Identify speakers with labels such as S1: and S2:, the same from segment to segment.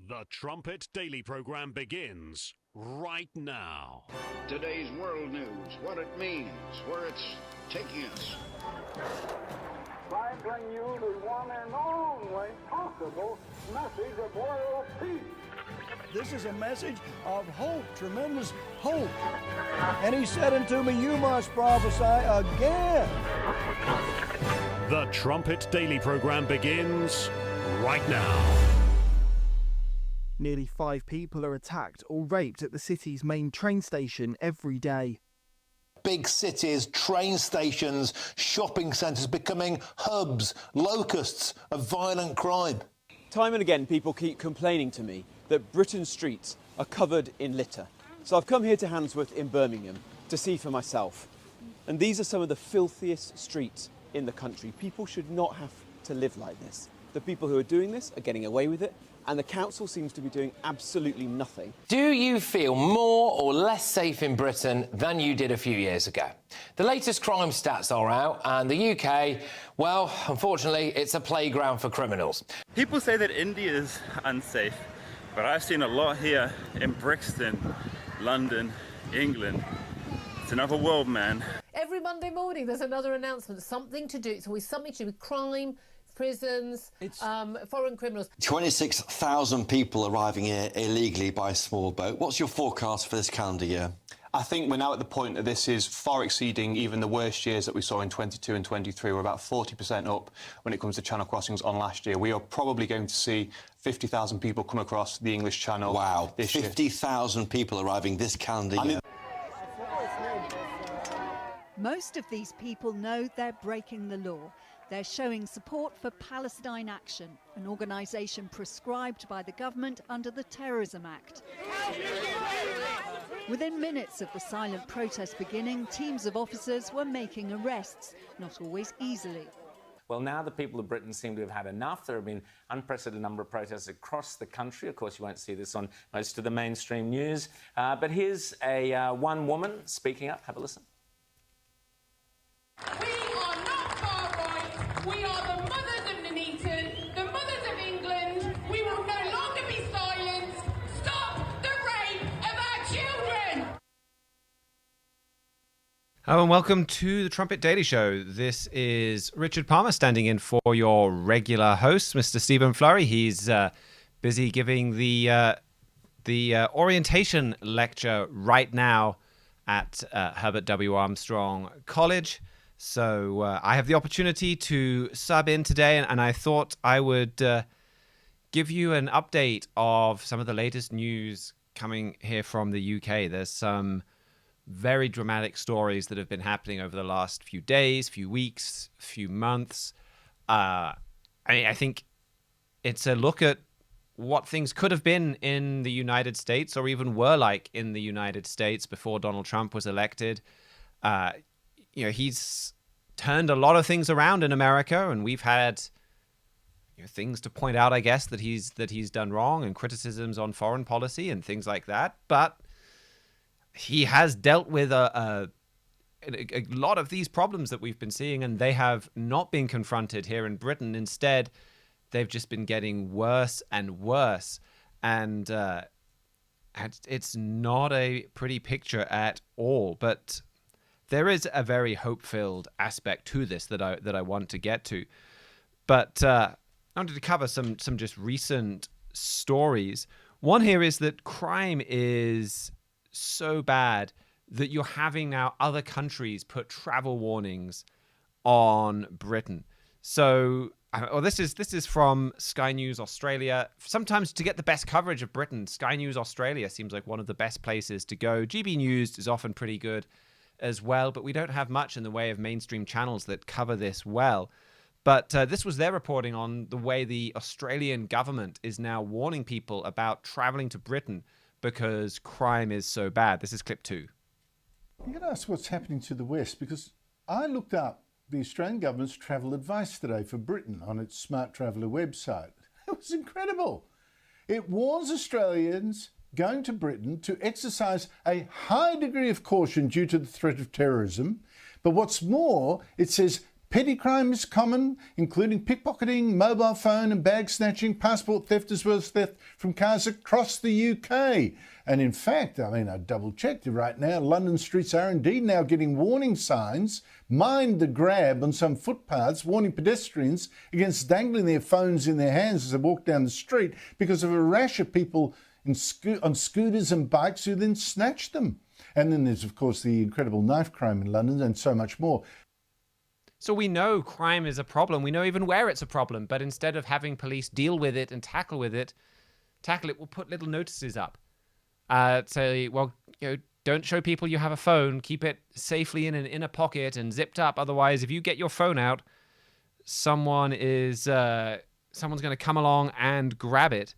S1: The Trumpet Daily program begins right now.
S2: Today's world news, what it means, where it's taking us.
S3: I bring you the one and only possible message of world peace.
S4: This is a message of hope, tremendous hope. And he said unto me, you must prophesy again.
S1: The Trumpet Daily program begins right now.
S5: Nearly 5 people are attacked or raped at the city's main train station every day.
S6: Big cities, train stations, shopping centres becoming hubs, locusts of violent crime.
S7: Time and again, people keep complaining to me that Britain's streets are covered in litter. So I've come here to Handsworth in Birmingham to see for myself. And these are some of the filthiest streets in the country. People should not have to live like this. The people who are doing this are getting away with it, and the council seems to be doing absolutely nothing.
S8: Do you feel more or less safe in Britain than you did a few years ago? The latest crime stats are out, and the UK, well, unfortunately, it's a playground for criminals.
S9: People say that India is unsafe, but I've seen a lot here in Brixton, London, England. It's another world, man.
S10: Every Monday morning there's another announcement, something to do. It's always something to do with crime, prisons, foreign criminals.
S11: 26,000 people arriving here illegally by small boat. What's your forecast for this calendar year?
S12: I think we're now at the point that this is far exceeding even the worst years that we saw in 22 and 23. We're about 40% up when it comes to channel crossings on last year. We are probably going to see 50,000 people come across the English Channel.
S11: Wow, 50,000 people arriving this calendar year.
S13: Most of these people know they're breaking the law. They're showing support for Palestine Action, an organisation prescribed by the government under the Terrorism Act. Within minutes of the silent protest beginning, teams of officers were making arrests, not always easily.
S14: Well, now the people of Britain seem to have had enough. There have been unprecedented number of protests across the country. Of course, you won't see this on most of the mainstream news. But here's one woman speaking up. Have a listen.
S15: We are not far right. We are the mothers of Nuneaton, the mothers of England. We will no longer be silenced. Stop the rape of our children.
S16: Hello and welcome to the Trumpet Daily Show. This is Richard Palmer standing in for your regular host, Mr. Stephen Flurry. He's busy giving the orientation lecture right now at Herbert W. Armstrong College. So I have the opportunity to sub in today, and I thought I would give you an update of some of the latest news coming here from the UK. There's some very dramatic stories that have been happening over the last few days, few weeks, few months. I think it's a look at what things could have been in the United States, or even were like in the United States before Donald Trump was elected. He's turned a lot of things around in America, and we've had things to point out, I guess, that he's done wrong, and criticisms on foreign policy and things like that. But he has dealt with a lot of these problems that we've been seeing, and they have not been confronted here in Britain. Instead, they've just been getting worse and worse, and it's not a pretty picture at all. But there is a very hope-filled aspect to this that I want to get to. But I wanted to cover some just recent stories. One here is that crime is so bad that you're having now other countries put travel warnings on Britain. So this is from Sky News Australia. Sometimes to get the best coverage of Britain, Sky News Australia seems like one of the best places to go. GB News is often pretty good as well, but we don't have much in the way of mainstream channels that cover this well. But this was their reporting on the way the Australian government is now warning people about travelling to Britain because crime is so bad. This is clip 2.
S17: I'm going to ask what's happening to the West, because I looked up the Australian government's travel advice today for Britain on its Smart Traveller website. It was incredible. It warns Australians going to Britain to exercise a high degree of caution due to the threat of terrorism. But what's more, it says Petty crime is common, including pickpocketing, mobile phone and bag snatching, passport theft, as well as theft from cars across the UK. And in fact, I double-checked it right now, London streets are indeed now getting warning signs, mind the grab on some footpaths, warning pedestrians against dangling their phones in their hands as they walk down the street because of a rash of people on scooters and bikes who then snatch them. And then there's, of course, the incredible knife crime in London and so much more.
S16: So we know crime is a problem. We know even where it's a problem. But instead of having police deal with it and tackle it, we'll put little notices up. Say, well, don't show people you have a phone. Keep it safely in an inner pocket and zipped up. Otherwise, if you get your phone out, someone's going to come along and grab it.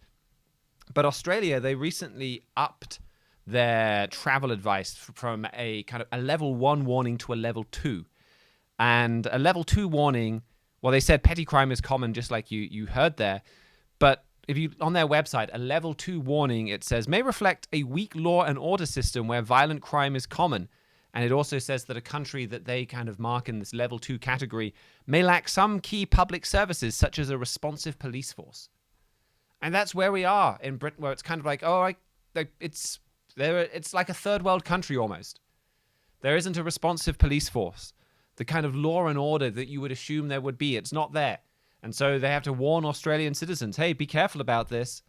S16: But Australia, they recently upped their travel advice from a kind of a level 1 warning to a level 2. And a level 2 warning, well, they said petty crime is common, just like you heard there. But if you on their website, a level 2 warning, it says, may reflect a weak law and order system where violent crime is common. And it also says that a country that they kind of mark in this level 2 category may lack some key public services, such as a responsive police force. And that's where we are in Britain, where it's kind of like, it's like a third world country almost. There isn't a responsive police force. The kind of law and order that you would assume there would be, it's not there. And so they have to warn Australian citizens, hey, be careful about this.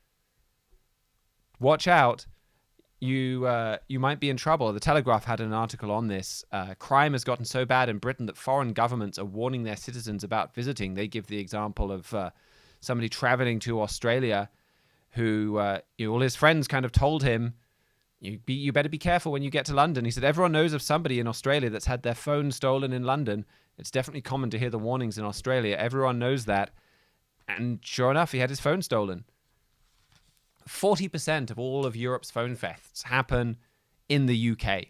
S16: Watch out. You might be in trouble. The Telegraph had an article on this. Crime has gotten so bad in Britain that foreign governments are warning their citizens about visiting. They give the example of somebody traveling to Australia who all his friends kind of told him, you better be careful when you get to London. He said, everyone knows of somebody in Australia that's had their phone stolen in London. It's definitely common to hear the warnings in Australia. Everyone knows that. And sure enough, he had his phone stolen. 40% of all of Europe's phone thefts happen in the UK.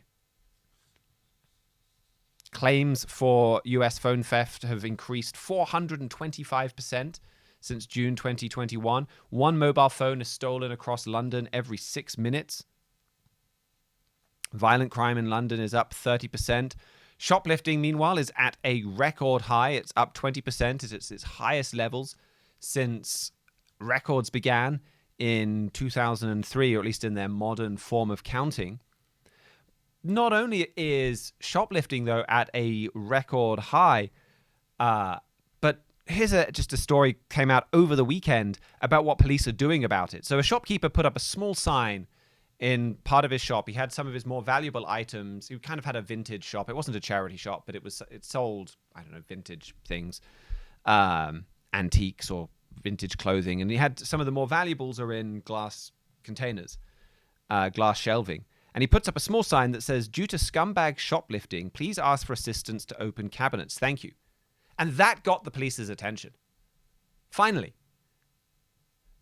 S16: Claims for US phone theft have increased 425% since June 2021. One mobile phone is stolen across London every 6 minutes. Violent crime in London is up 30%. Shoplifting, meanwhile, is at a record high. It's up 20%. It's its highest levels since records began in 2003, or at least in their modern form of counting. Not only is shoplifting, though, at a record high, but here's just a story came out over the weekend about what police are doing about it. So a shopkeeper put up a small sign in part of his shop. He had some of his more valuable items. He kind of had a vintage shop. It wasn't a charity shop, but it sold, vintage things, antiques or vintage clothing. And he had some of the more valuables are in glass containers, glass shelving. And he puts up a small sign that says, due to scumbag shoplifting, please ask for assistance to open cabinets. Thank you. And that got the police's attention. Finally.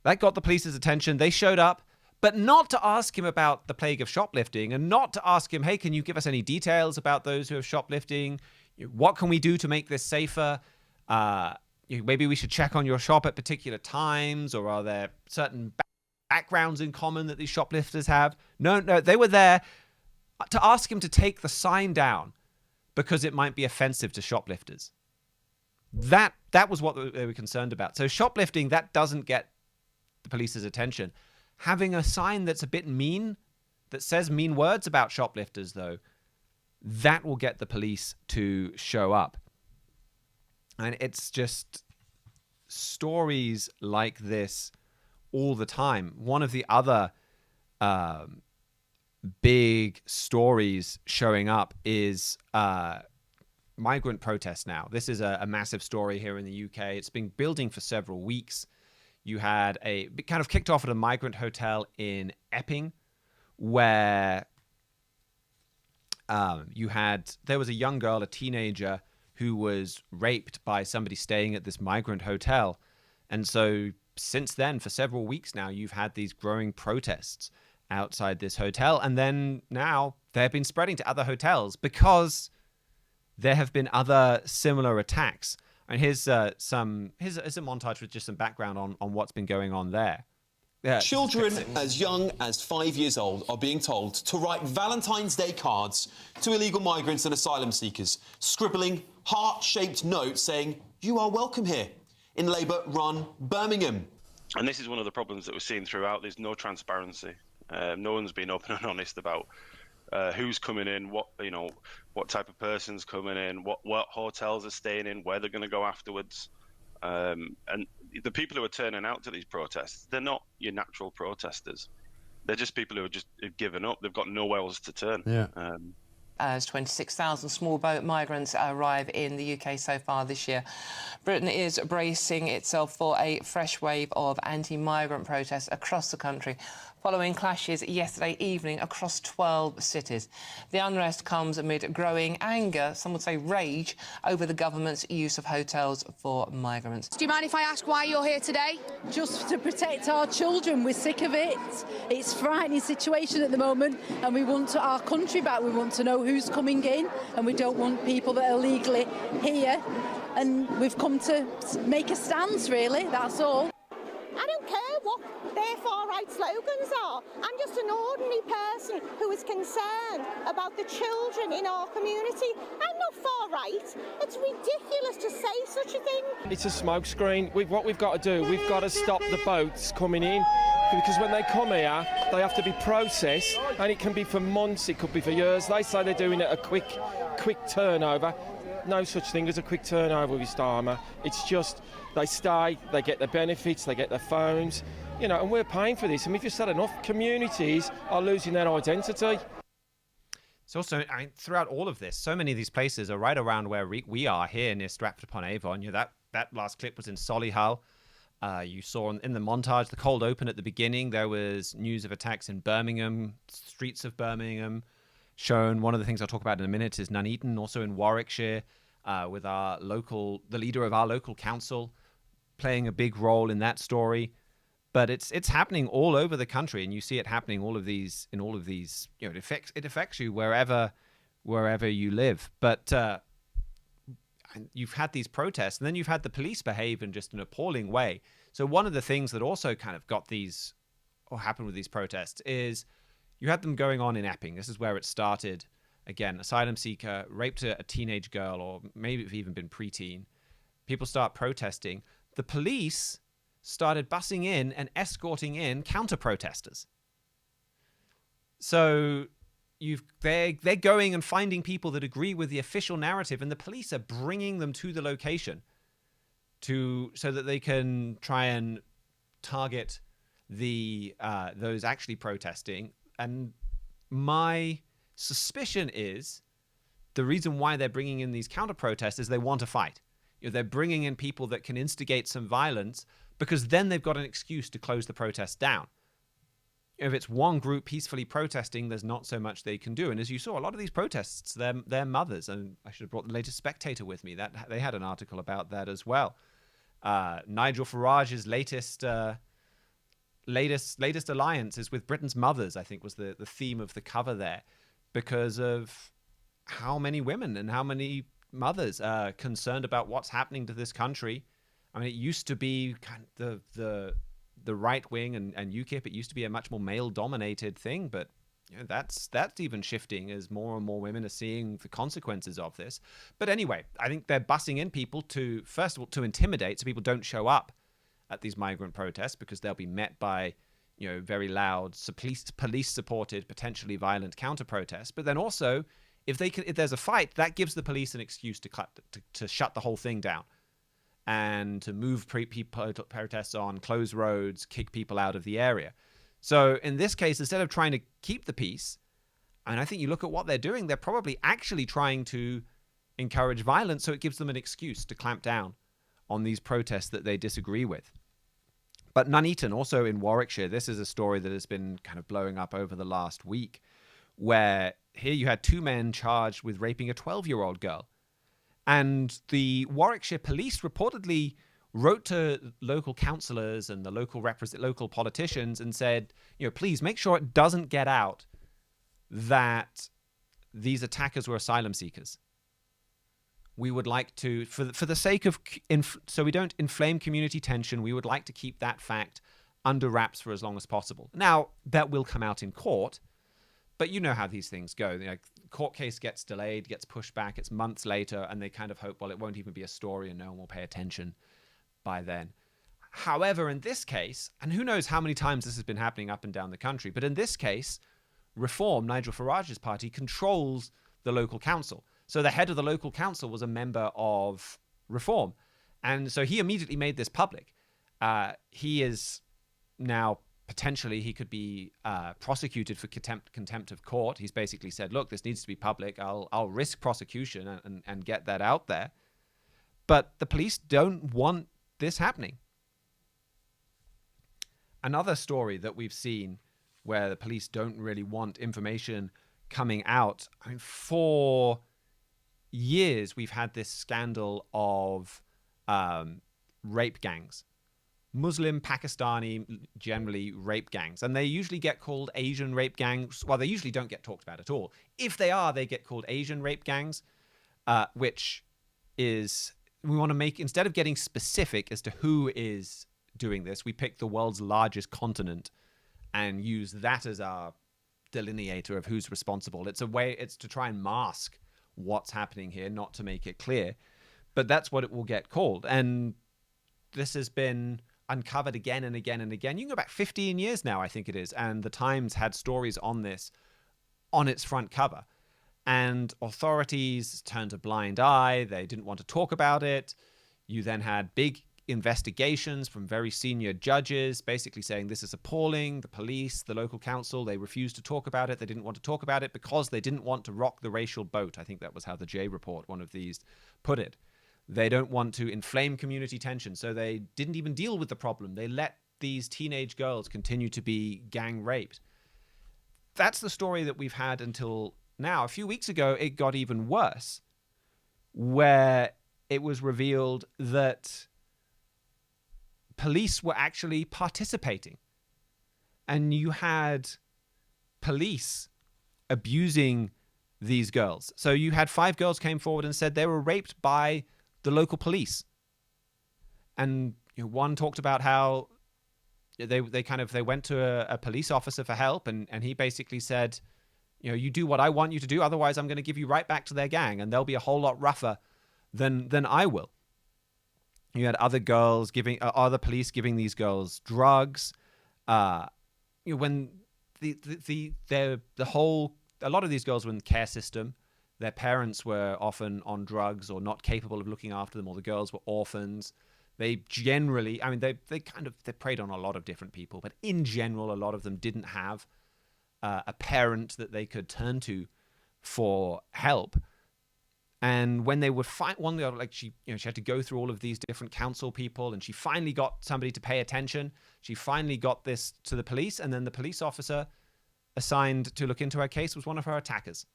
S16: That got the police's attention. They showed up. But not to ask him about the plague of shoplifting, and not to ask him, hey, can you give us any details about those who have shoplifting? What can we do to make this safer? Maybe we should check on your shop at particular times, or are there certain backgrounds in common that these shoplifters have? No, they were there to ask him to take the sign down because it might be offensive to shoplifters. That was what they were concerned about. So shoplifting, that doesn't get the police's attention. Having a sign that's a bit mean, that says mean words about shoplifters, though, that will get the police to show up. And it's just stories like this all the time. One of the other big stories showing up is migrant protests now. This is a massive story here in the UK. It's been building for several weeks. You had it kind of kicked off at a migrant hotel in Epping, where there was a young girl, a teenager, who was raped by somebody staying at this migrant hotel. And so since then, for several weeks now, you've had these growing protests outside this hotel. And then now they've been spreading to other hotels because there have been other similar attacks. And here's a montage with just some background on what's been going on there.
S18: Children as young as 5 years old are being told to write Valentine's Day cards to illegal migrants and asylum seekers, scribbling heart-shaped note saying, "You are welcome here," in Labour-run Birmingham.
S19: And this is one of the problems that we're seeing throughout. There's no transparency. No one's been open and honest about who's coming in, what type of person's coming in, what hotels are staying in, where they're going to go afterwards. And the people who are turning out to these protests, they're not your natural protesters. They're just people who have given up. They've got nowhere else to turn.
S20: Yeah.
S21: As 26,000 small boat migrants arrive in the UK so far this year. Britain is bracing itself for a fresh wave of anti-migrant protests across the country, following clashes yesterday evening across 12 cities. The unrest comes amid growing anger, some would say rage, over the government's use of hotels for migrants.
S22: Do you mind if I ask why you're here today?
S23: Just to protect our children. We're sick of it. It's a frightening situation at the moment, and we want our country back. We want to know who's coming in, and we don't want people that are legally here. And we've come to make a stance, really, that's all.
S24: I don't care what their far-right slogans are. I'm just an ordinary person who is concerned about the children in our community. I'm not far-right. It's ridiculous to say such a thing.
S25: It's a smokescreen. What we've got to do, we've got to stop the boats coming in, because when they come here, they have to be processed, and it can be for months, it could be for years. They say they're doing it a quick turnover. No such thing as a quick turnover with Starmer. It's just they stay, they get the benefits, they get their phones, and we're paying for this. I mean, if you said enough, communities are losing their identity.
S16: It's also, throughout all of this, so many of these places are right around where we are here near Stratford-upon-Avon. That last clip was in Solihull. You saw in the montage, the cold open at the beginning, there was news of attacks in Birmingham, streets of Birmingham shown. One of the things I'll talk about in a minute is Nuneaton, also in Warwickshire, with the leader of our local council playing a big role in that story. But it's happening all over the country, and you see it happening in all of these. It affects you wherever you live. But you've had these protests, and then you've had the police behave in just an appalling way. So one of the things that also kind of happened with these protests is you had them going on in Epping. This is where it started. Again, asylum seeker raped a teenage girl, or maybe it's even been preteen. People start protesting. The police started bussing in and escorting in counter-protesters. So they're going and finding people that agree with the official narrative, and the police are bringing them to the location so that they can try and target those actually protesting. And my suspicion is the reason why they're bringing in these counter-protests is they want to fight. They're bringing in people that can instigate some violence, because then they've got an excuse to close the protest down. If it's one group peacefully protesting, there's not so much they can do. And as you saw, a lot of these protests, they're mothers. And I should have brought the latest Spectator with me. That they had an article about that as well. Nigel Farage's latest alliance is with Britain's mothers, I think was the theme of the cover there, because of how many women and how many mothers are concerned about what's happening to this country. I mean, it used to be kind of the right wing and UKIP. It used to be a much more male-dominated thing, but that's even shifting as more and more women are seeing the consequences of this. But anyway, I think they're bussing in people to, first of all, to intimidate, so people don't show up at these migrant protests, because they'll be met by, very loud, police-supported, potentially violent counter-protests. But then also, if there's a fight, that gives the police an excuse to shut the whole thing down, and to move protests on, close roads, kick people out of the area. So in this case, instead of trying to keep the peace, and I think you look at what they're doing, they're probably actually trying to encourage violence, so it gives them an excuse to clamp down on these protests that they disagree with. But Nuneaton, also in Warwickshire, this is a story that has been kind of blowing up over the last week, where here you had two men charged with raping a 12-year-old girl. And the Warwickshire police reportedly wrote to local councillors and the local politicians and said, please make sure it doesn't get out that these attackers were asylum seekers. We would like to, for the sake of, so we don't inflame community tension, we would like to keep that fact under wraps for as long as possible. Now, that will come out in court, But you know how these things go. Like, court case gets delayed, gets pushed back, it's months later, and they kind of hope, well, it won't even be a story and no one will pay attention by then. However, in this case, and who knows how many times this has been happening up and down the country, but in this case, Reform, Nigel Farage's party, controls the local council. So the head of the local council was a member of Reform. And so he immediately made this public. He is now potentially, he could be prosecuted for contempt of court. He's basically said, look, this needs to be public. I'll risk prosecution and get that out there. But the police don't want this happening. Another story that we've seen where the police don't really want information coming out. I mean, for years, we've had this scandal of rape gangs. Muslim, Pakistani, generally rape gangs. And they usually get called Asian rape gangs. Well, they usually don't get talked about at all. If they are, they get called Asian rape gangs, which is, we want to make, instead of getting specific as to who is doing this, we pick the world's largest continent and use that as our delineator of who's responsible. It's a way, it's to try and mask what's happening here, not to make it clear. But that's what it will get called. And this has been uncovered again and again and again. You can go back 15 years now, I think it is. And the Times had stories on this on its front cover. And authorities turned a blind eye. They didn't want to talk about it. You then had big investigations from very senior judges basically saying this is appalling. The police, the local council, they refused to talk about it. They didn't want to talk about it because they didn't want to rock the racial boat. I think that was how the J Report, one of these, put it. They don't want to inflame community tension, so they didn't even deal with the problem. They let these teenage girls continue to be gang raped. That's the story that we've had until now. A few weeks ago, it got even worse, where it was revealed that police were actually participating. And you had police abusing these girls. So you had 5 girls came forward and said they were raped by the local police. And one talked about how they went to a police officer for help, and he basically said, you do what I want you to do, otherwise I'm going to give you right back to their gang, and they'll be a whole lot rougher than I will. You had other girls other police giving these girls drugs. When a lot of these girls were in the care system. Their parents were often on drugs or not capable of looking after them, or the girls were orphans. They generally, I mean, they preyed on a lot of different people, but in general, a lot of them didn't have a parent that they could turn to for help. And when they would find one girl, like she had to go through all of these different council people, and she finally got somebody to pay attention. She finally got this to the police, and then the police officer assigned to look into her case was one of her attackers.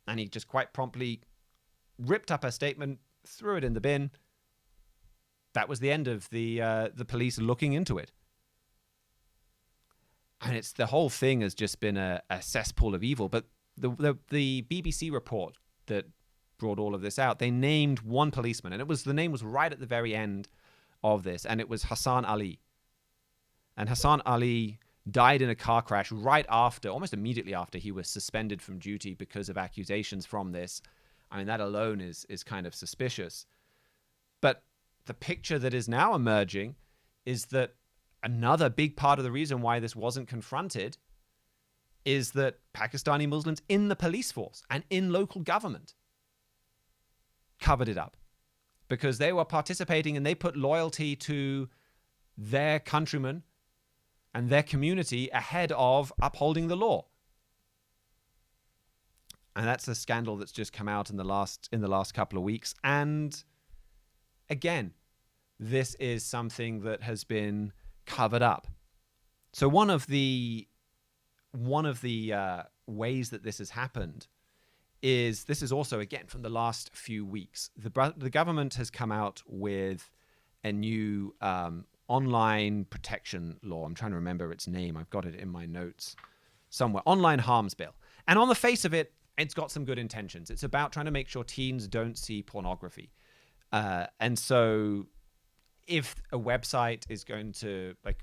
S16: And he just quite promptly ripped up her statement, threw it in the bin. That was the end of the police looking into it. And it's, the whole thing has just been a cesspool of evil. But the BBC report that brought all of this out, they named one policeman, and the name was right at the very end of this, and it was Hassan Ali. And Hassan Ali died in a car crash almost immediately after he was suspended from duty because of accusations from this. I mean, that alone is kind of suspicious. But the picture that is now emerging is that another big part of the reason why this wasn't confronted is that Pakistani Muslims in the police force and in local government covered it up because they were participating and they put loyalty to their countrymen and their community ahead of upholding the law. And that's a scandal that's just come out in the last couple of weeks. And again, this is something that has been covered up. So one of the ways that this has happened is, this is also, again, from the last few weeks. The government has come out with a new online protection law. I'm trying to remember its name. I've got it in my notes somewhere. Online harms bill. And on the face of it, it's got some good intentions. It's about trying to make sure teens don't see pornography. And so if a website is going to, a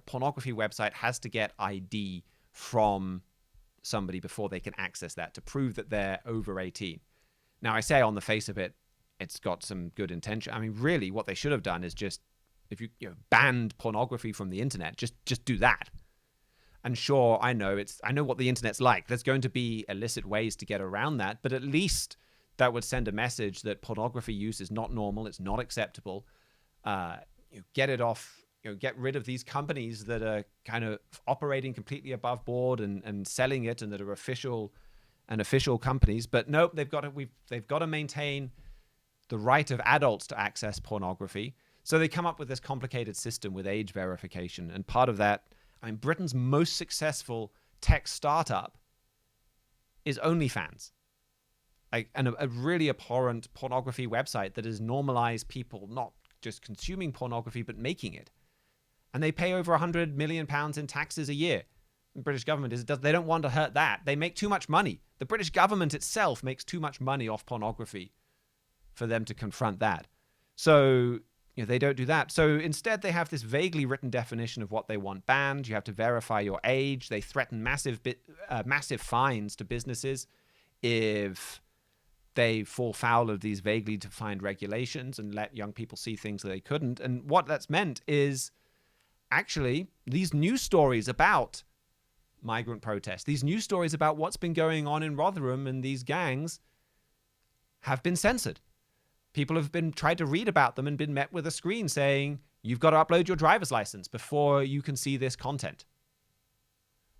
S16: pornography website has to get ID from somebody before they can access that to prove that they're over 18. Now, I say on the face of it, it's got some good intention. I mean, really, what they should have done is just, if you banned pornography from the internet, just do that. And sure, I know what the internet's like. There's going to be illicit ways to get around that, but at least that would send a message that pornography use is not normal, it's not acceptable. Get it off. Get rid of these companies that are kind of operating completely above board and selling it, and that are official companies. But nope, they've got to maintain the right of adults to access pornography. So they come up with this complicated system with age verification, and part of that, Britain's most successful tech startup is OnlyFans, and a really abhorrent pornography website that has normalized people not just consuming pornography but making it. And they pay over £100 million in taxes a year. The British government they don't want to hurt that. They make too much money. The British government itself makes too much money off pornography for them to confront that. So they don't do that. So instead, they have this vaguely written definition of what they want banned. You have to verify your age. They threaten massive fines to businesses if they fall foul of these vaguely defined regulations and let young people see things that they couldn't. And what that's meant is actually these news stories about migrant protests, these news stories about what's been going on in Rotherham and these gangs have been censored. People have been tried to read about them and been met with a screen saying, you've got to upload your driver's license before you can see this content.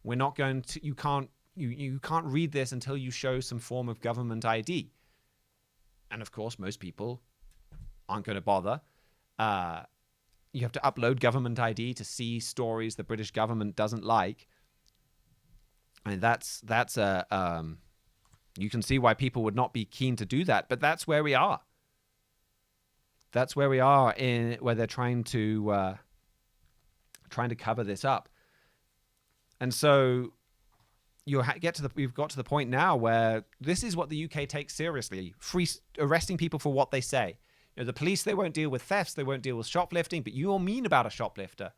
S16: We're not going to, you can't read this until you show some form of government ID. And of course, most people aren't going to bother. You have to upload government ID to see stories the British government doesn't like. I mean, that's you can see why people would not be keen to do that, but that's where we are. That's where we are where they're trying to cover this up. And so we've got to the point now where this is what the UK takes seriously: arresting people for what they say. The police, they won't deal with thefts, they won't deal with shoplifting, but you're mean about a shoplifter,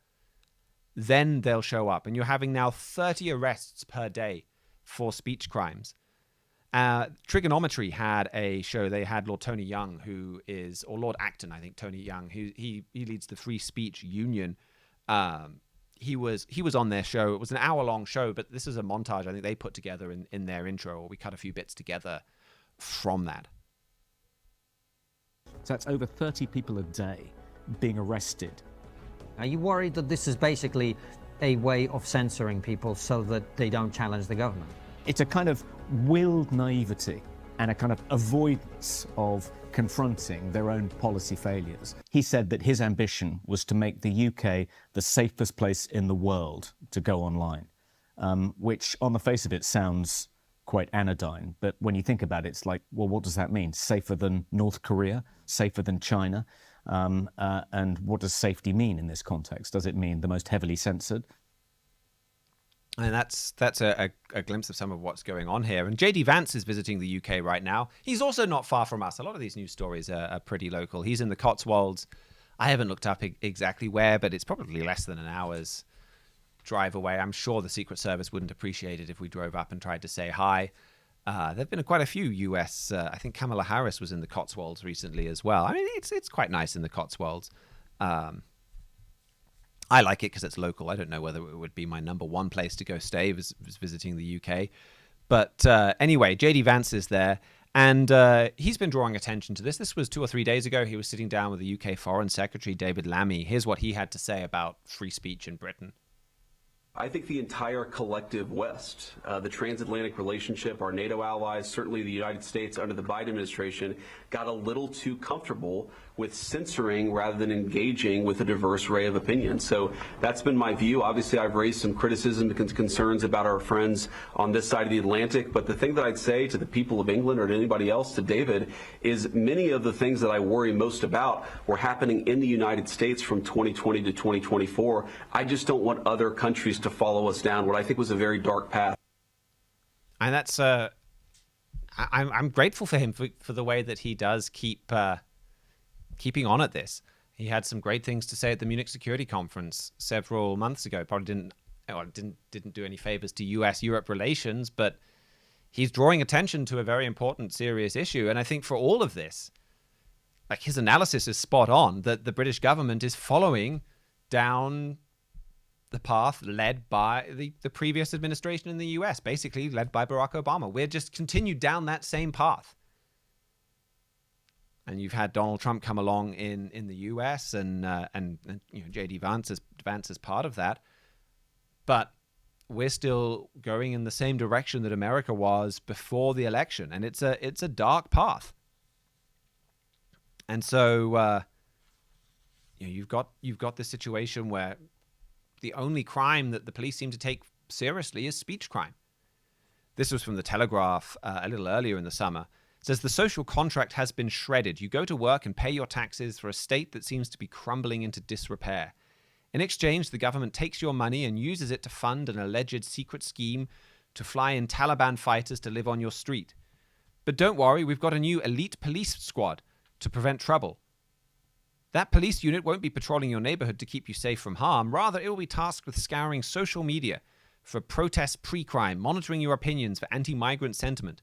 S16: then they'll show up. And you're having now 30 arrests per day for speech crimes. Trigonometry had a show. They had Lord Tony Young, or Lord Acton, I think, Tony Young, who he leads the Free Speech Union. He was on their show. It was an hour-long show, but this is a montage I think they put together in their intro, or we cut a few bits together from that.
S1: So that's over 30 people a day being arrested.
S2: Are you worried that this is basically a way of censoring people so that they don't challenge the government?
S1: It's a kind of willed naivety and a kind of avoidance of confronting their own policy failures. He said that his ambition was to make the UK the safest place in the world to go online, which on the face of it sounds quite anodyne. But when you think about it, it's like, well, what does that mean? Safer than North Korea? Safer than China? And what does safety mean in this context? Does it mean the most heavily censored?
S16: And that's a glimpse of some of what's going on here. And JD Vance is visiting the UK right now. He's also not far from us. A lot of these news stories are pretty local. He's in the Cotswolds. I haven't looked up exactly where, but it's probably less than an hour's drive away. I'm sure the Secret Service wouldn't appreciate it if we drove up and tried to say hi. There have been quite a few US. I think Kamala Harris was in the Cotswolds recently as well. I mean, it's quite nice in the Cotswolds. I like it because it's local. I don't know whether it would be my number one place to go stay was visiting the UK. But anyway, JD Vance is there. And he's been drawing attention to this. This was 2 or 3 days ago. He was sitting down with the UK Foreign Secretary, David Lammy. Here's what he had to say about free speech in Britain.
S3: I think the entire collective West, the transatlantic relationship, our NATO allies, certainly the United States under the Biden administration, got a little too comfortable with censoring rather than engaging with a diverse array of opinions. So that's been my view. Obviously, I've raised some criticism and concerns about our friends on this side of the Atlantic. But the thing that I'd say to the people of England or to anybody else, to David, is many of the things that I worry most about were happening in the United States from 2020 to 2024. I just don't want other countries to follow us down what I think was a very dark path.
S16: And that's I'm grateful for him for the way that he does keeping on at this. He had some great things to say at the Munich Security Conference several months ago. Probably didn't or didn't do any favors to US-Europe relations, but he's drawing attention to a very important, serious issue. And I think for all of this, like, his analysis is spot on, that the British government is following down the path led by the previous administration in the US, basically led by Barack Obama. We're just continued down that same path. And you've had Donald Trump come along in the US, and you know, J.D. Vance is part of that. But we're still going in the same direction that America was before the election, and it's a dark path. And so you know, you've got this situation where the only crime that the police seem to take seriously is speech crime. This was from the Telegraph a little earlier in the summer. It says the social contract has been shredded. You go to work and pay your taxes for a state that seems to be crumbling into disrepair. In exchange, the government takes your money and uses it to fund an alleged secret scheme to fly in Taliban fighters to live on your street. But don't worry, we've got a new elite police squad to prevent trouble. That police unit won't be patrolling your neighborhood to keep you safe from harm. Rather, it will be tasked with scouring social media for protest pre-crime, monitoring your opinions for anti-migrant sentiment.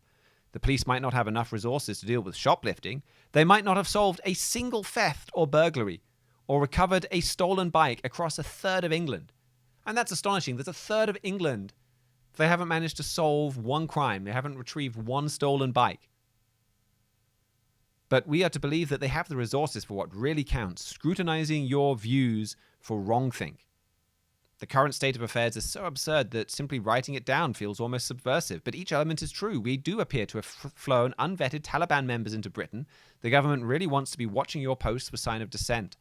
S16: The police might not have enough resources to deal with shoplifting. They might not have solved a single theft or burglary, or recovered a stolen bike across a third of England. And that's astonishing. There's a third of England. They haven't managed to solve one crime. They haven't retrieved one stolen bike. But we are to believe that they have the resources for what really counts, scrutinizing your views for wrongthink. The current state of affairs is so absurd that simply writing it down feels almost subversive. But each element is true. We do appear to have flown unvetted Taliban members into Britain. The government really wants to be watching your posts for sign of dissent.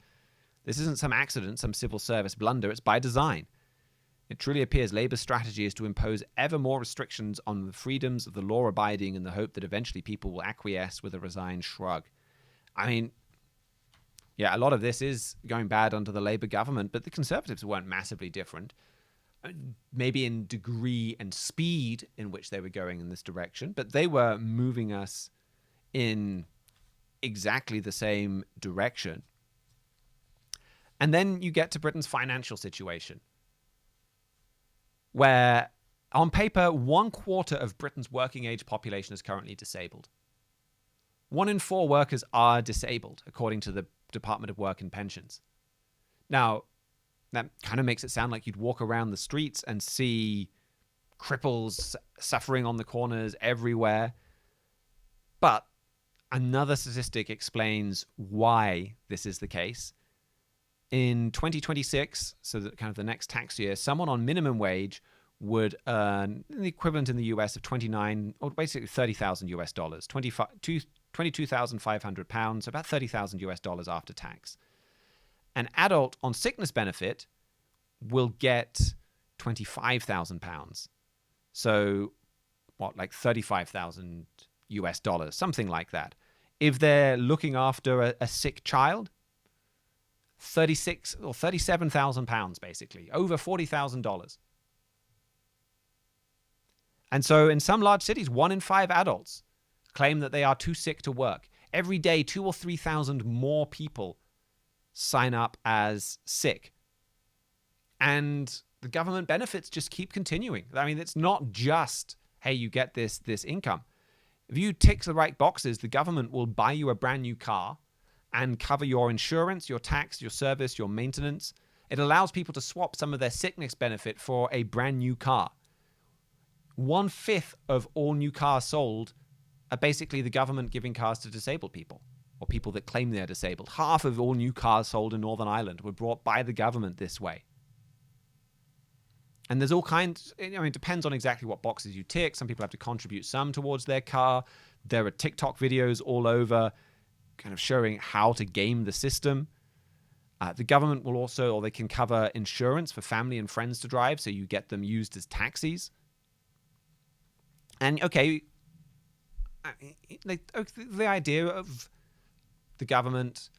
S16: This isn't some accident, some civil service blunder. It's by design. It truly appears Labour's strategy is to impose ever more restrictions on the freedoms of the law-abiding in the hope that eventually people will acquiesce with a resigned shrug. I mean, yeah, a lot of this is going bad under the Labour government, but the Conservatives weren't massively different. Maybe in degree and speed in which they were going in this direction, but they were moving us in exactly the same direction. And then you get to Britain's financial situation, where on paper, 1/4 of Britain's working age population is currently disabled. 1 in 4 workers are disabled, according to the Department of Work and Pensions. Now, that kind of makes it sound like you'd walk around the streets and see cripples suffering on the corners everywhere. But another statistic explains why this is the case. In 2026, so that kind of the next tax year, someone on minimum wage would earn the equivalent in the US of basically $30,000 US dollars, £22,500, about $30,000 US dollars after tax. An adult on sickness benefit will get £25,000. So, like 35,000 US dollars, something like that. If they're looking after a sick child, 36 or 37,000 pounds, basically, over $40,000. And so in some large cities, 1 in 5 adults claim that they are too sick to work. Every day, 2,000 or 3,000 more people sign up as sick. And the government benefits just keep continuing. I mean, it's not just, hey, you get this income. If you tick the right boxes, the government will buy you a brand new car and cover your insurance, your tax, your service, your maintenance. It allows people to swap some of their sickness benefit for a brand new car. 1/5 of all new cars sold are basically the government giving cars to disabled people, or people that claim they're disabled. Half of all new cars sold in Northern Ireland were brought by the government this way. And there's all kinds, I mean, it depends on exactly what boxes you tick. Some people have to contribute some towards their car. There are TikTok videos all over kind of showing how to game the system. The government will also, or they can cover insurance for family and friends to drive, so you get them used as taxis. And okay, the idea of the government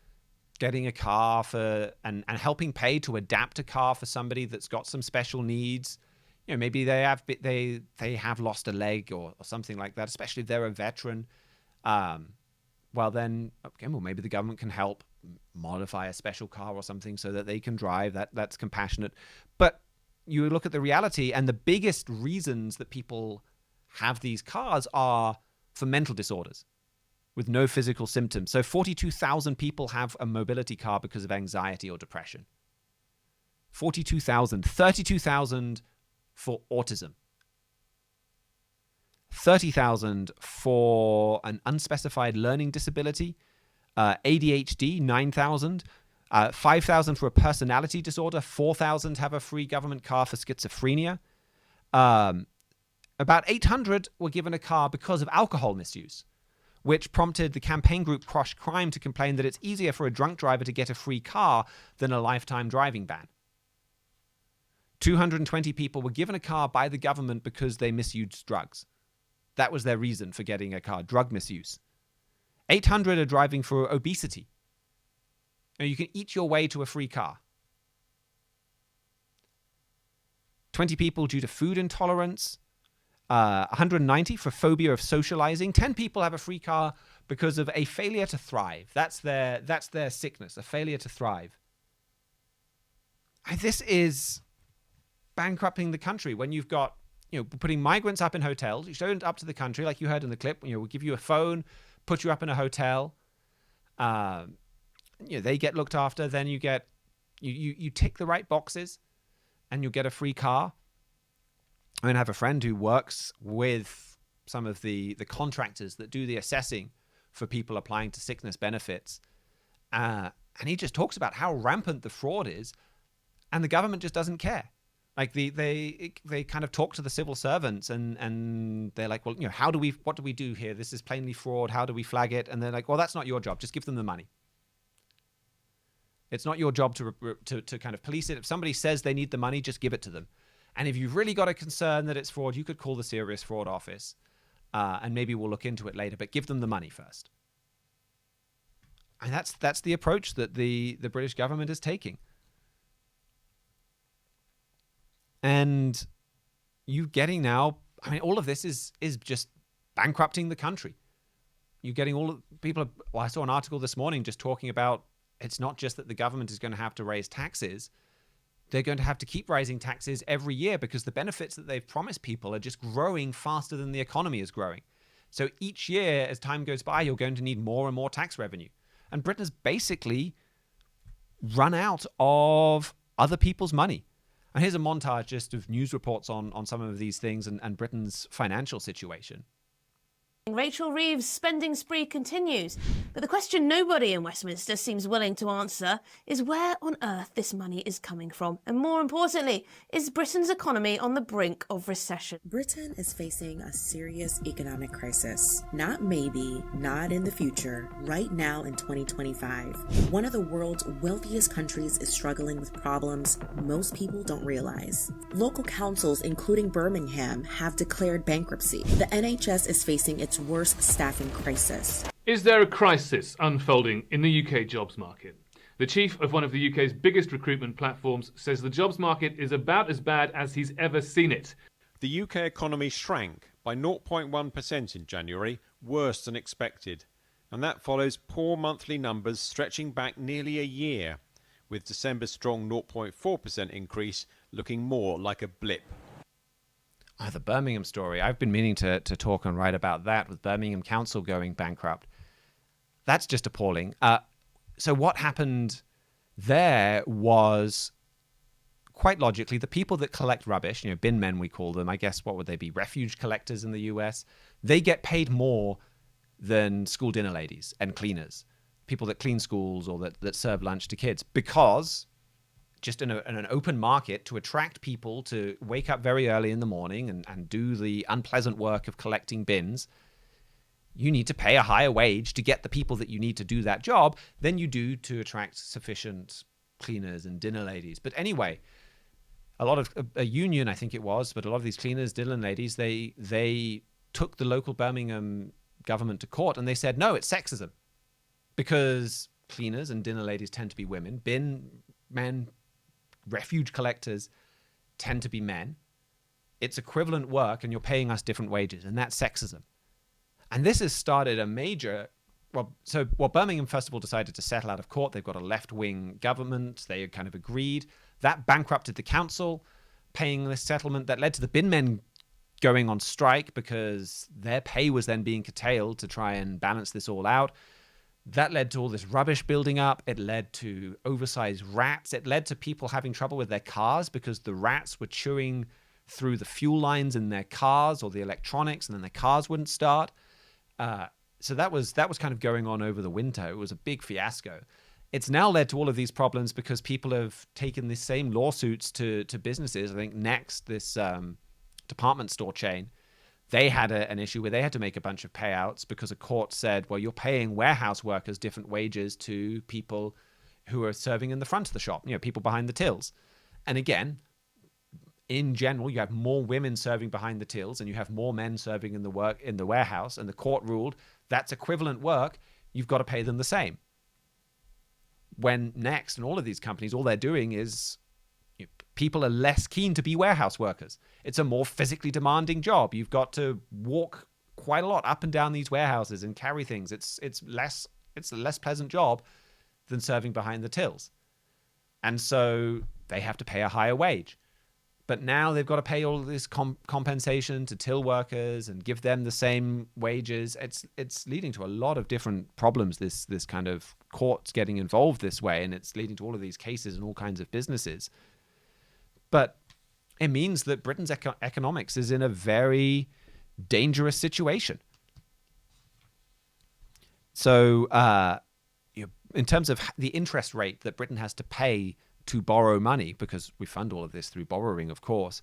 S16: getting a car for and helping pay to adapt a car for somebody that's got some special needs, you know, maybe they have lost a leg or something like that, especially if they're a veteran. Well, then, okay, well, maybe the government can help modify a special car or something so that they can drive. That's compassionate. But you look at the reality, and the biggest reasons that people have these cars are for mental disorders with no physical symptoms. So 42,000 people have a mobility car because of anxiety or depression. 42,000. 32,000 for autism. 30,000 for an unspecified learning disability. ADHD, 9,000. 5,000 for a personality disorder. 4,000 have a free government car for schizophrenia. About 800 were given a car because of alcohol misuse, which prompted the campaign group Crush Crime to complain that it's easier for a drunk driver to get a free car than a lifetime driving ban. 220 people were given a car by the government because they misused drugs. That was their reason for getting a car, drug misuse. 800 are driving for obesity. Now, you can eat your way to a free car. 20 people due to food intolerance. 190 for phobia of socializing. 10 people have a free car because of a failure to thrive. That's their sickness, a failure to thrive. And this is bankrupting the country when you've got, putting migrants up in hotels. You showed up to the country, like you heard in the clip. We'll give you a phone, put you up in a hotel. They get looked after. Then you get, you tick the right boxes, and you'll get a free car. I have a friend who works with some of the contractors that do the assessing for people applying to sickness benefits. And he just talks about how rampant the fraud is, and the government just doesn't care. Like they kind of talk to the civil servants and they're like, well, what do we do here? This is plainly fraud. How do we flag it? And they're like, well, that's not your job. Just give them the money. It's not your job to kind of police it. If somebody says they need the money, just give it to them. And if you've really got a concern that it's fraud, you could call the Serious Fraud Office, and maybe we'll look into it later. But give them the money first. And that's the approach that the British government is taking. And you getting now, all of this is just bankrupting the country. You're getting all of people. Well, I saw an article this morning just talking about it's not just that the government is going to have to raise taxes. They're going to have to keep raising taxes every year because the benefits that they've promised people are just growing faster than the economy is growing. So each year, as time goes by, you're going to need more and more tax revenue. And Britain has basically run out of other people's money. And here's a montage just of news reports on some of these things and Britain's financial situation.
S4: Rachel Reeves' spending spree continues, but the question nobody in Westminster seems willing to answer is where on earth this money is coming from, and more importantly, is Britain's economy on the brink of recession?
S5: Britain is facing a serious economic crisis. Not maybe, not in the future, right now in 2025. One of the world's wealthiest countries is struggling with problems most people don't realize. Local councils, including Birmingham, have declared bankruptcy. The NHS is facing its worst staffing crisis.
S6: Is there a crisis unfolding in the UK jobs market? The chief of one of the UK's biggest recruitment platforms says the jobs market is about as bad as he's ever seen it.
S7: The UK economy shrank by 0.1% in January, worse than expected. And that follows poor monthly numbers stretching back nearly a year, with December's strong 0.4% increase looking more like a blip.
S16: Oh, the Birmingham story. I've been meaning to talk and write about that, with Birmingham Council going bankrupt. That's just appalling. So what happened there was, quite logically, the people that collect rubbish, bin men we call them, I guess, what would they be, refuge collectors in the US, they get paid more than school dinner ladies and cleaners, people that clean schools or that serve lunch to kids, because just in an open market, to attract people to wake up very early in the morning and do the unpleasant work of collecting bins, you need to pay a higher wage to get the people that you need to do that job than you do to attract sufficient cleaners and dinner ladies. But anyway, a lot of a union, I think it was, but a lot of these cleaners, dinner ladies, they took the local Birmingham government to court and they said, no, it's sexism, because cleaners and dinner ladies tend to be women, bin men, refuge collectors tend to be men. It's equivalent work and you're paying us different wages, and that's sexism. And this has started a major... Birmingham first of all decided to settle out of court. They've got a left-wing government. They kind of agreed. That bankrupted the council. paying this settlement that led to the bin men going on strike because their pay was then being curtailed to try and balance this all out. That led to all this rubbish building up. It led to oversized rats. It led to people having trouble with their cars because the rats were chewing through the fuel lines in their cars or the electronics, and then their cars wouldn't start. So that was kind of going on over the winter. It was a big fiasco. It's now led to all of these problems because people have taken the same lawsuits to businesses. I think Next, this department store chain, they had an issue where they had to make a bunch of payouts because a court said, well, you're paying warehouse workers different wages to people who are serving in the front of the shop, people behind the tills. And again, in general, you have more women serving behind the tills and you have more men serving in the warehouse, and the court ruled that's equivalent work, you've got to pay them the same. When Next and all of these companies, all they're doing is people are less keen to be warehouse workers. It's a more physically demanding job. You've got to walk quite a lot up and down these warehouses and carry things. It's a less pleasant job than serving behind the tills. And so they have to pay a higher wage. But now they've got to pay all of this compensation to till workers and give them the same wages. It's leading to a lot of different problems, this kind of courts getting involved this way, and it's leading to all of these cases and all kinds of businesses. But it means that Britain's economics is in a very dangerous situation. So in terms of the interest rate that Britain has to pay to borrow money, because we fund all of this through borrowing, of course,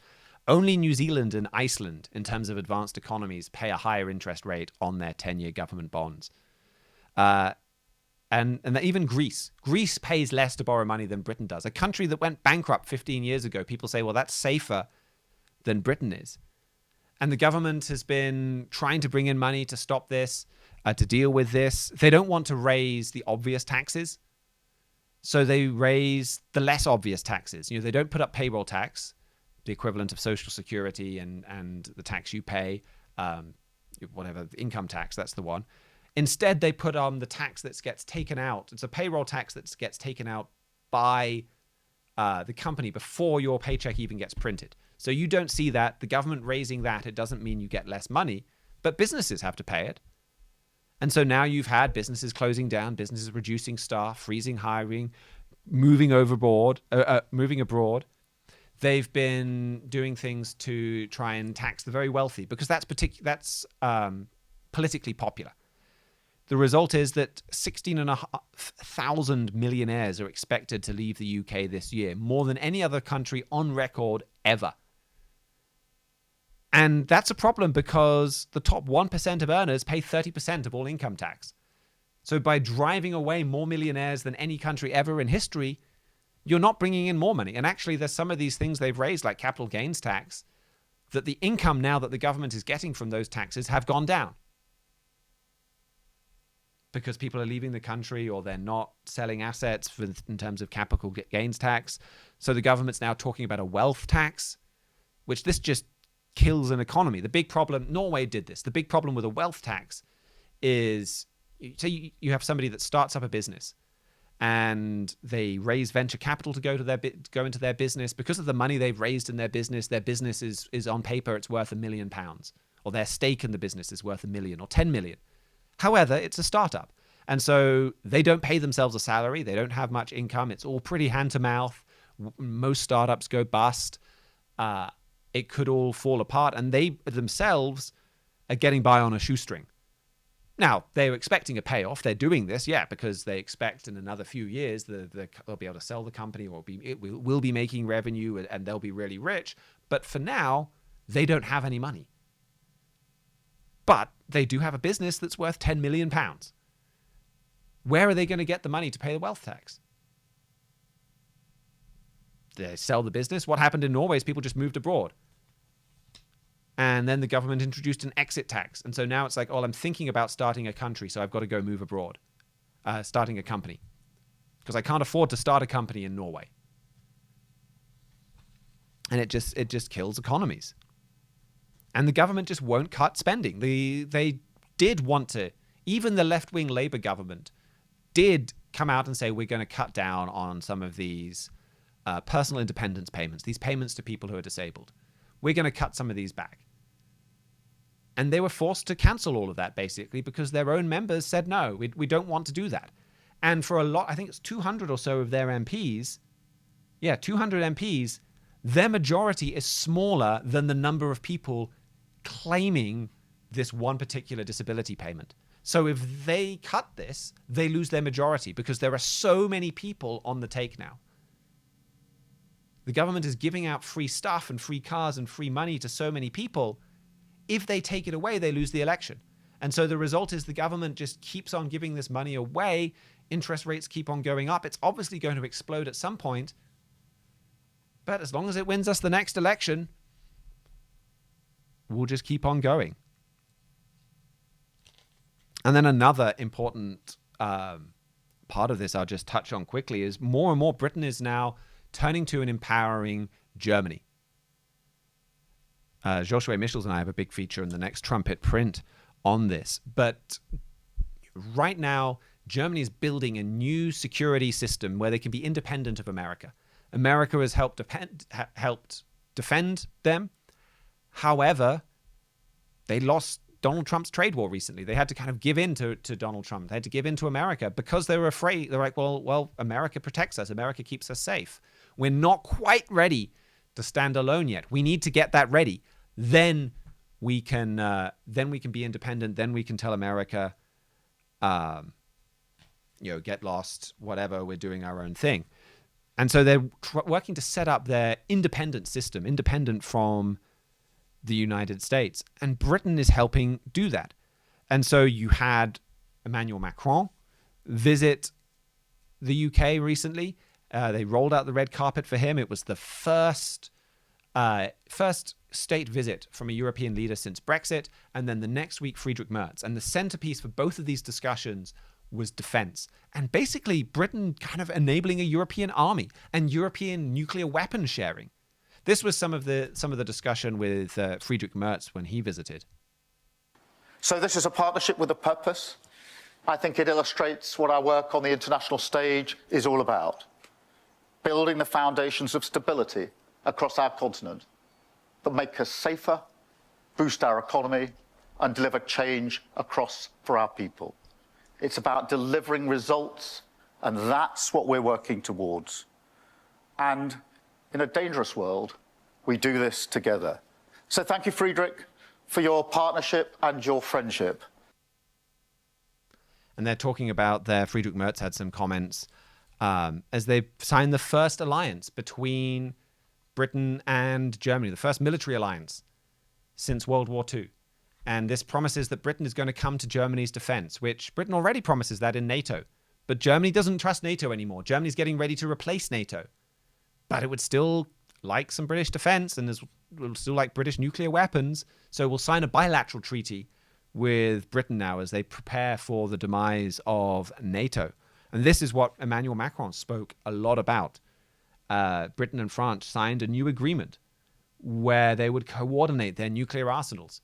S16: only New Zealand and Iceland, in terms of advanced economies, pay a higher interest rate on their 10-year government bonds. And even Greece pays less to borrow money than Britain does. A country that went bankrupt 15 years ago, people say, well, that's safer than Britain is. And the government has been trying to bring in money to stop this, to deal with this. They don't want to raise the obvious taxes, so they raise the less obvious taxes. They don't put up payroll tax, the equivalent of Social Security and the tax you pay, whatever, the income tax, that's the one. Instead, they put on the tax that gets taken out. It's a payroll tax that gets taken out by the company before your paycheck even gets printed. So you don't see that. The government raising that, it doesn't mean you get less money, but businesses have to pay it. And so now you've had businesses closing down, businesses reducing staff, freezing hiring, moving abroad. They've been doing things to try and tax the very wealthy because that's politically popular. The result is that 16,500 millionaires are expected to leave the UK this year, more than any other country on record ever. And that's a problem because the top 1% of earners pay 30% of all income tax. So by driving away more millionaires than any country ever in history, you're not bringing in more money. And actually, there's some of these things they've raised, like capital gains tax, that the income now that the government is getting from those taxes have gone down. Because people are leaving the country or they're not selling assets in terms of capital gains tax. So the government's now talking about a wealth tax, which this just kills an economy. The big problem, Norway did this. The big problem with a wealth tax is, say you have somebody that starts up a business and they raise venture capital to go into their business. Because of the money they've raised in their business is on paper, it's worth £1 million, or their stake in the business is worth $1 million or 10 million. However, it's a startup. And so they don't pay themselves a salary. They don't have much income. It's all pretty hand to mouth. Most startups go bust. It could all fall apart. And they themselves are getting by on a shoestring. Now, they're expecting a payoff. They're doing this, because they expect in another few years they'll be able to sell the company, or it will be making revenue and they'll be really rich. But for now, they don't have any money. But they do have a business that's worth £10 million. Where are they going to get the money to pay the wealth tax? They sell the business. What happened in Norway is people just moved abroad. And then the government introduced an exit tax. And so now it's like, I'm thinking about starting a country, so I've got to go move abroad. Starting a company. Because I can't afford to start a company in Norway. And it just kills economies. And the government just won't cut spending. They did want to. Even the left-wing Labour government did come out and say, we're going to cut down on some of these personal independence payments, these payments to people who are disabled. We're going to cut some of these back. And they were forced to cancel all of that, basically, because their own members said, no, we don't want to do that. And for a lot, I think it's 200 or so of their MPs, 200 MPs, their majority is smaller than the number of people claiming this one particular disability payment. So if they cut this, they lose their majority because there are so many people on the take now. The government is giving out free stuff and free cars and free money to so many people. If they take it away, they lose the election. And so the result is the government just keeps on giving this money away. Interest rates keep on going up. It's obviously going to explode at some point. But as long as it wins us the next election, we'll just keep on going. And then another important part of this I'll just touch on quickly is more and more Britain is now turning to and empowering Germany. Joshua Michels and I have a big feature in the next Trumpet print on this. But right now, Germany is building a new security system where they can be independent of America. America has helped defend them. However, they lost Donald Trump's trade war recently. They had to kind of give in to Donald Trump. They had to give in to America because they were afraid. They're like, well, America protects us. America keeps us safe. We're not quite ready to stand alone yet. We need to get that ready. Then we can be independent. Then we can tell America, get lost, whatever. We're doing our own thing. And so they're working to set up their independent system, independent from the United States. And Britain is helping do that. And so you had Emmanuel Macron visit the UK recently. They rolled out the red carpet for him. It was the first state visit from a European leader since Brexit. And then the next week, Friedrich Merz. And the centerpiece for both of these discussions was defense. And basically Britain kind of enabling a European army and European nuclear weapon sharing. This was some of the discussion with Friedrich Merz when he visited.
S8: So this is a partnership with a purpose. I think it illustrates what our work on the international stage is all about. Building the foundations of stability across our continent that make us safer, boost our economy, and deliver change for our people. It's about delivering results, and that's what we're working towards. And in a dangerous world, we do this together. So thank you, Friedrich, for your partnership and your friendship.
S16: And they're talking about Friedrich Merz had some comments as they signed the first alliance between Britain and Germany, the first military alliance since World War II. And this promises that Britain is going to come to Germany's defense, which Britain already promises that in NATO. But Germany doesn't trust NATO anymore. Germany's getting ready to replace NATO. But it would still like some British defense and will still like British nuclear weapons. So we'll sign a bilateral treaty with Britain now as they prepare for the demise of NATO. And this is what Emmanuel Macron spoke a lot about. Britain and France signed a new agreement where they would coordinate their nuclear arsenals.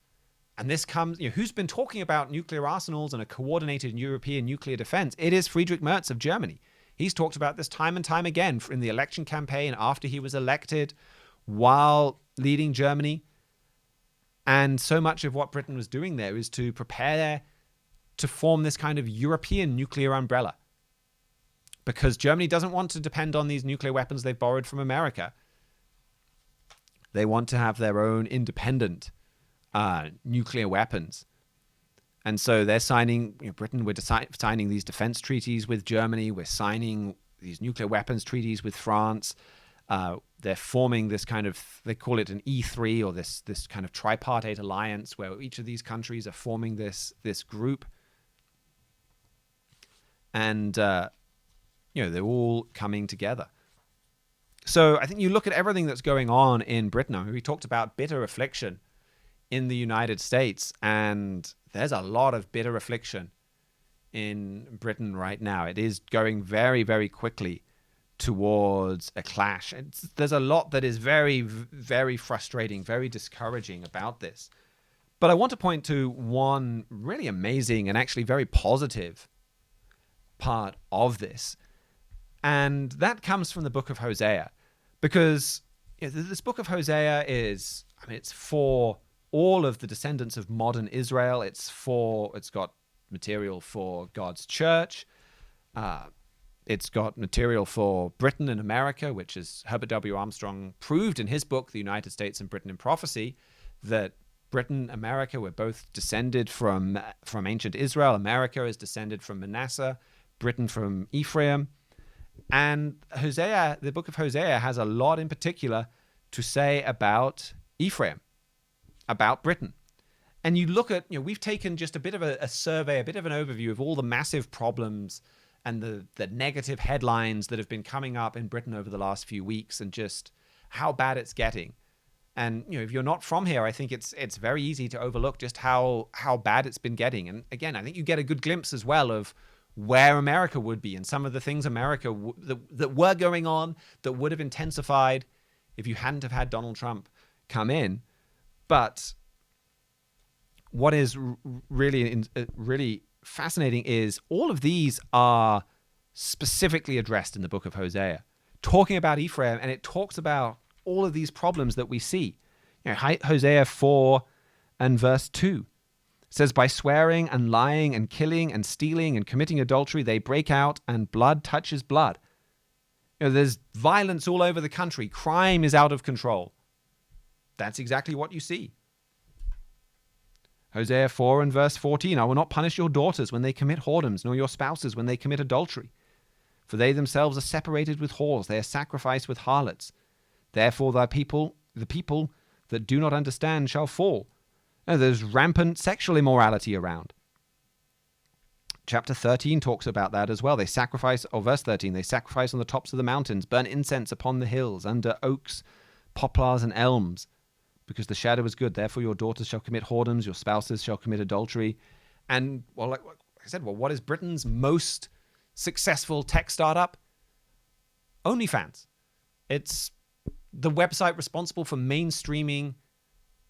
S16: And this comes, who's been talking about nuclear arsenals and a coordinated European nuclear defense? It is Friedrich Merz of Germany. He's talked about this time and time again in the election campaign, after he was elected, while leading Germany. And so much of what Britain was doing there is to prepare to form this kind of European nuclear umbrella. Because Germany doesn't want to depend on these nuclear weapons they've borrowed from America. They want to have their own independent nuclear weapons. And so they're signing, Britain, we're signing these defense treaties with Germany. We're signing these nuclear weapons treaties with France. They're forming this kind of, they call it an E3, or this kind of tripartite alliance where each of these countries are forming this group. And, they're all coming together. So I think you look at everything that's going on in Britain. I mean, we talked about bitter affliction in the United States, and there's a lot of bitter affliction in Britain right now. It is going very, very quickly towards a clash. There's a lot that is very, very frustrating, very discouraging about this. But I want to point to one really amazing and actually very positive part of this. And that comes from the book of Hosea. Because this book of Hosea is, it's for all of the descendants of modern Israel. It's got material for God's church. It's got material for Britain and America, which is Herbert W. Armstrong proved in his book, The United States and Britain in Prophecy, that Britain, America were both descended from ancient Israel. America is descended from Manasseh, Britain from Ephraim. And Hosea, the book of Hosea, has a lot in particular to say about Ephraim, about Britain. And you look at, we've taken just a bit of a survey, a bit of an overview of all the massive problems and the negative headlines that have been coming up in Britain over the last few weeks, and just how bad it's getting. And if you're not from here, I think it's very easy to overlook just how bad it's been getting. And again, I think you get a good glimpse as well of where America would be and some of the things America that were going on that would have intensified if you hadn't have had Donald Trump come in. But what is really fascinating is all of these are specifically addressed in the book of Hosea, talking about Ephraim, and it talks about all of these problems that we see. Hosea 4 and verse 2 says, by swearing and lying and killing and stealing and committing adultery, they break out and blood touches blood. There's violence all over the country. Crime is out of control. That's exactly what you see. Hosea 4 and verse 14, I will not punish your daughters when they commit whoredoms, nor your spouses when they commit adultery. For they themselves are separated with whores, they are sacrificed with harlots. Therefore the people that do not understand shall fall. There's rampant sexual immorality around. Chapter 13 talks about that as well. They sacrifice, or verse 13, they sacrifice on the tops of the mountains, burn incense upon the hills, under oaks, poplars, and elms. Because the shadow is good, therefore your daughters shall commit whoredoms, your spouses shall commit adultery. And, like I said, what is Britain's most successful tech startup? OnlyFans. It's the website responsible for mainstreaming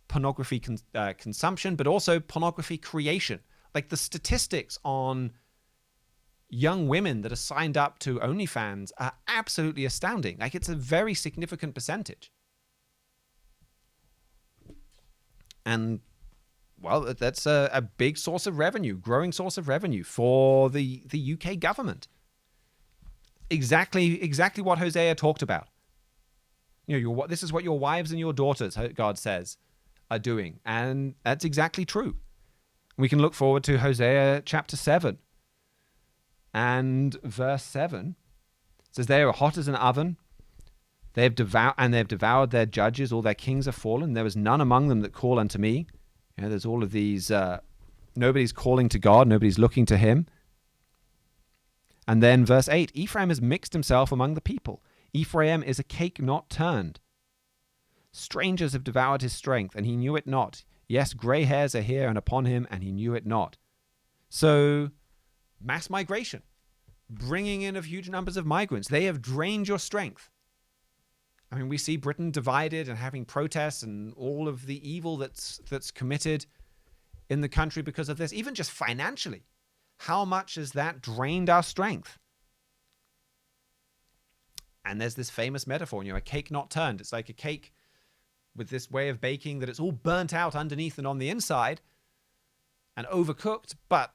S16: pornography consumption, but also pornography creation. Like the statistics on young women that are signed up to OnlyFans are absolutely astounding. Like it's a very significant percentage. And, well, that's a big source of revenue, growing source of revenue for the UK government. Exactly what Hosea talked about. This is what your wives and your daughters, God says, are doing. And that's exactly true. We can look forward to Hosea chapter 7 and verse 7. It says, they are hot as an oven. They have devoured their judges, all their kings are fallen. There was none among them that call unto me. There's all of these, nobody's calling to God, nobody's looking to him. And then verse 8, Ephraim has mixed himself among the people. Ephraim is a cake not turned. Strangers have devoured his strength, and he knew it not. Yes, gray hairs are here and upon him, and he knew it not. So, mass migration, bringing in of huge numbers of migrants. They have drained your strength. I mean, we see Britain divided and having protests and all of the evil that's committed in the country because of this, even just financially. How much has that drained our strength? And there's this famous metaphor, a cake not turned. It's like a cake with this way of baking that it's all burnt out underneath and on the inside and overcooked, but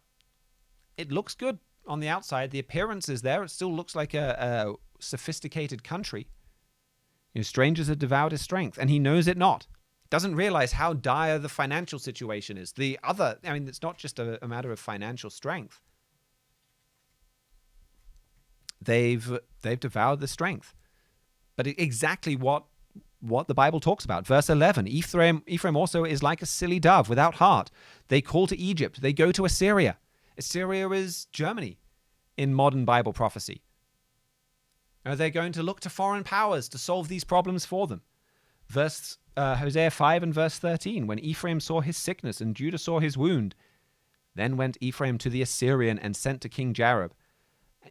S16: it looks good on the outside. The appearance is there. It still looks like a sophisticated country. Strangers have devoured his strength, and he knows it not. Doesn't realize how dire the financial situation is. It's not just a matter of financial strength. They've devoured the strength. But exactly what the Bible talks about. Verse 11, Ephraim also is like a silly dove without heart. They call to Egypt. They go to Assyria. Assyria is Germany in modern Bible prophecy. They're going to look to foreign powers to solve these problems for them. Hosea 5 and verse 13, when Ephraim saw his sickness and Judah saw his wound, then went Ephraim to the Assyrian and sent to King Jareb,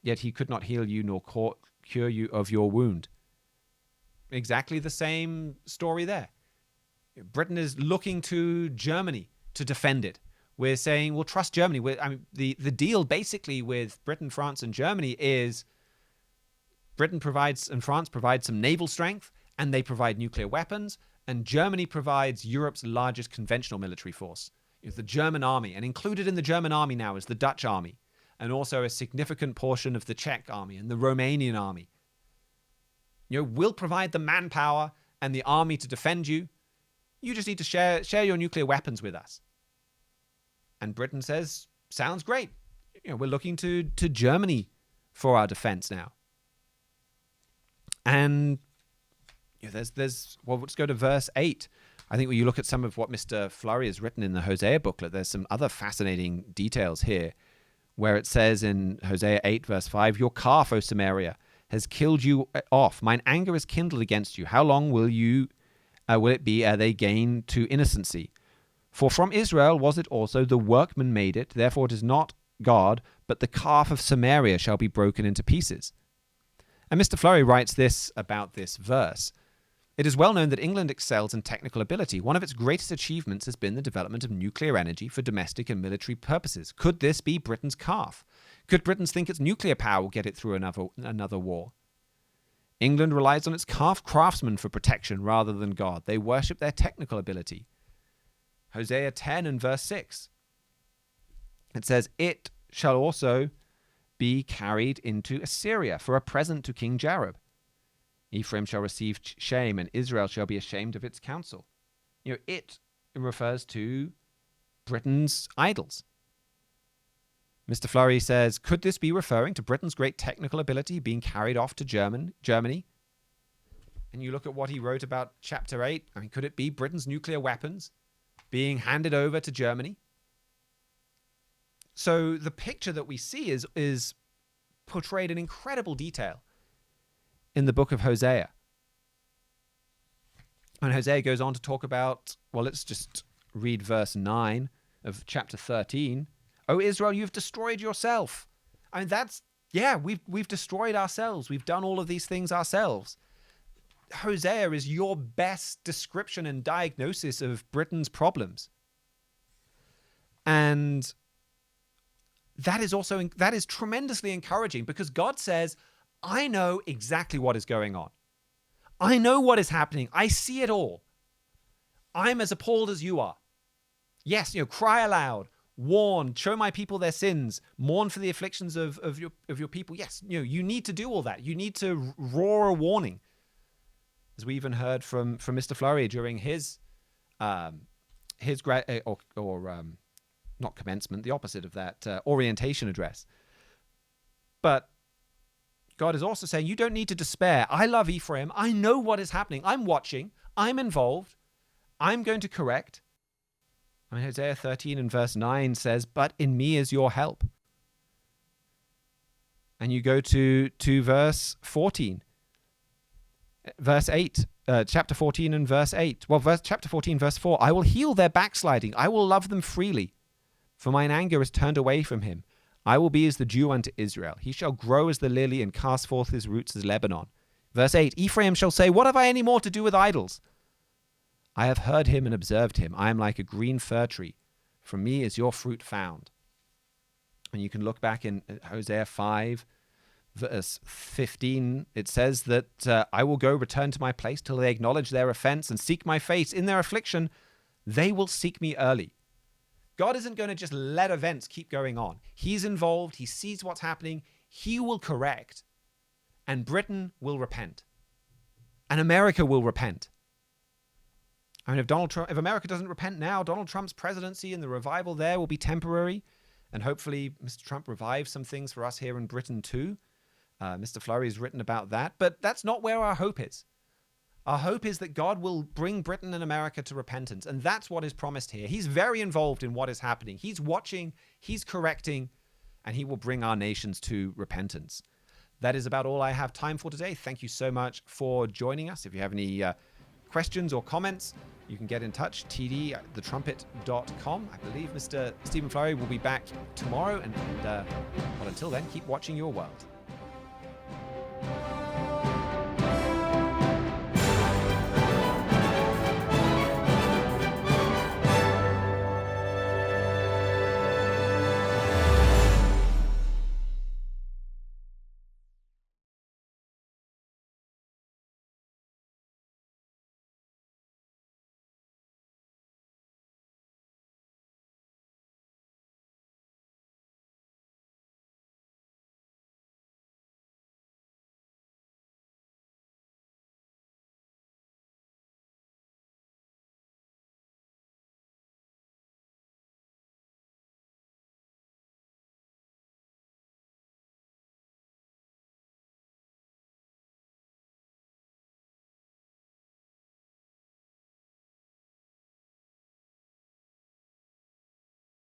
S16: yet he could not heal you nor cure you of your wound. Exactly the same story there. Britain is looking to Germany to defend it. We're saying, we'll trust Germany. The deal basically with Britain, France, and Germany is Britain provides and France provide some naval strength, and they provide nuclear weapons, and Germany provides Europe's largest conventional military force. It's the German army, and included in the German army now is the Dutch army, and also a significant portion of the Czech army and the Romanian army. We'll provide the manpower and the army to defend you. You just need to share your nuclear weapons with us. And Britain says, sounds great. We're looking to Germany for our defense now. And let's go to verse 8. I think when you look at some of what Mr. Fleury has written in the Hosea booklet, there's some other fascinating details here, where it says in Hosea 8, verse 5, your calf, O Samaria, has killed you off. Mine anger is kindled against you. How long will it be ere they gain to innocency? For from Israel was it also, the workman made it, therefore it is not God, but the calf of Samaria shall be broken into pieces. And Mr. Fleury writes this about this verse. It is well known that England excels in technical ability. One of its greatest achievements has been the development of nuclear energy for domestic and military purposes. Could this be Britain's calf? Could Britons think its nuclear power will get it through another war? England relies on its calf craftsmen for protection rather than God. They worship their technical ability. Hosea 10 and verse 6. It says, it shall also be carried into Assyria for a present to King Jareb. Ephraim shall receive shame, and Israel shall be ashamed of its counsel. It refers to Britain's idols. Mr. Fleury says, could this be referring to Britain's great technical ability being carried off to Germany? And you look at what he wrote about chapter 8. Could it be Britain's nuclear weapons being handed over to Germany? So the picture that we see is portrayed in incredible detail in the book of Hosea. And Hosea goes on to talk about, let's just read verse 9 of chapter 13. O Israel, you've destroyed yourself. We've destroyed ourselves. We've done all of these things ourselves. Hosea is your best description and diagnosis of Britain's problems. And that is tremendously encouraging, because God says, I know exactly what is going on. I know what is happening. I see it all. I'm as appalled as you are. Yes, cry aloud, warn, show my people their sins, mourn for the afflictions of your people. Yes, you need to do all that. You need to roar a warning, as we even heard from Mr. Fleury during his not commencement, the opposite of that, orientation address. But God is also saying, you don't need to despair. I love Ephraim. I know what is happening. I'm watching. I'm involved. I'm going to correct. Hosea 13 and verse 9 says, but in me is your help. And you go to verse 14. Verse 8. Chapter 14 and verse 8. Chapter 14, verse 4. I will heal their backsliding. I will love them freely. For mine anger is turned away from him. I will be as the dew unto Israel. He shall grow as the lily and cast forth his roots as Lebanon. Verse 8, Ephraim shall say, what have I any more to do with idols? I have heard him and observed him. I am like a green fir tree. From me is your fruit found. And you can look back in Hosea 5, verse 15. It says that I will go return to my place till they acknowledge their offense and seek my face. In their affliction, they will seek me early. God isn't going to just let events keep going on. He's involved. He sees what's happening. He will correct. And Britain will repent. And America will repent. If America doesn't repent now, Donald Trump's presidency and the revival there will be temporary. And hopefully Mr. Trump revives some things for us here in Britain too. Mr. Fleury has written about that. But that's not where our hope is. Our hope is that God will bring Britain and America to repentance. And that's what is promised here. He's very involved in what is happening. He's watching, he's correcting, and he will bring our nations to repentance. That is about all I have time for today. Thank you so much for joining us. If you have any questions or comments, you can get in touch, td@thetrumpet.com. I believe Mr. Stephen Fleury will be back tomorrow. And until then, keep watching your world.